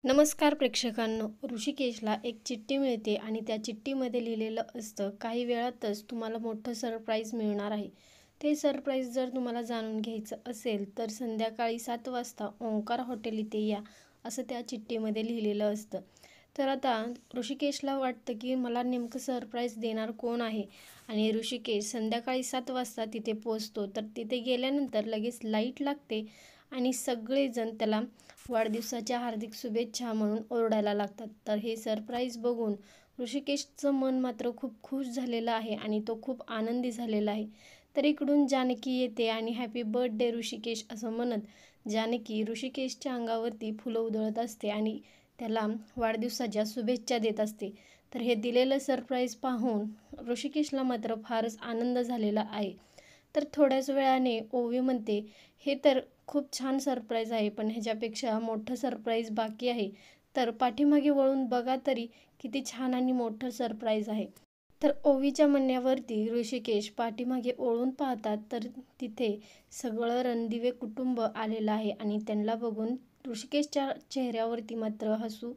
नमस्कार प्रेक्षकांनो, ऋषिकेशला एक चिठ्ठी मिळते आणि त्या चिठ्ठीमध्ये लिहिलेलं असतं काही वेळातच तुम्हाला मोठं सरप्राईज मिळणार आहे. ते सरप्राईज जर तुम्हाला जाणून घ्यायचं असेल तर संध्याकाळी 7 वाजता ओंकार हॉटेल इथे या, असं त्या चिठ्ठीमध्ये लिहिलेलं असतं. तर आता ऋषिकेशला वाटतं की मला नेमकं सरप्राईज देणार कोण आहे आणि ऋषिकेश संध्याकाळी 7 वाजता तिथे पोहोचतो. तर तिथे गेल्यानंतर लगेच लाईट लागते आणि सगळेजण त्याला वाढदिवसाच्या हार्दिक शुभेच्छा म्हणून ओरडायला लागतात. तर हे सरप्राईज बघून ऋषिकेशचं मन मात्र खूप खुश झालेलं आहे आणि तो खूप आनंदी झालेला आहे. तर इकडून जानकी येते आणि हॅपी बर्थडे ऋषिकेश असं म्हणत जानकी ऋषिकेशच्या अंगावरती फुलं उधळत असते आणि त्याला वाढदिवसाच्या शुभेच्छा देत असते. तर हे दिलेलं सरप्राईज पाहून ऋषिकेशला मात्र फारच आनंद झालेला आहे. तर थोड्याच वेळाने ओवी म्हणते, हे तर खूप छान सरप्राईज आहे, पण ह्याच्यापेक्षा मोठं सरप्राईज बाकी आहे. तर पाठीमागे वळून बघा तरी किती छान आणि मोठं सरप्राईज आहे. तर ओवीच्या म्हणण्यावरती ऋषिकेश पाठीमागे वळून पाहतात तर तिथे सगळं रणदिवे कुटुंब आलेलं आहे आणि त्यांना बघून ऋषिकेशच्या चेहऱ्यावरती मात्र हसू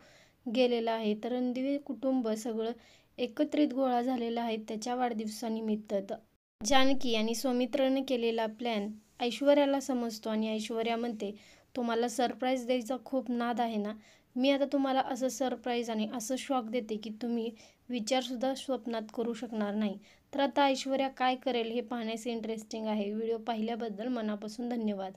गेलेलं आहे. तर रणदिवे कुटुंब सगळं एकत्रित गोळा झालेलं आहे त्याच्या वाढदिवसानिमित्त. जानकी आणि सौमित्रने केलेला प्लॅन ऐश्वर्याला समजतो आणि ऐश्वर्या म्हणते, तुम्हाला सरप्राईज द्यायचा खूप नाद आहे ना, मी आता तुम्हाला असं सरप्राईज आणि असं शॉक देते की तुम्ही विचारसुद्धा स्वप्नात करू शकणार नाही. तर आता ऐश्वर्या काय करेल हे पाहण्याचे इंटरेस्टिंग आहे. व्हिडिओ पाहिल्याबद्दल मनापासून धन्यवाद.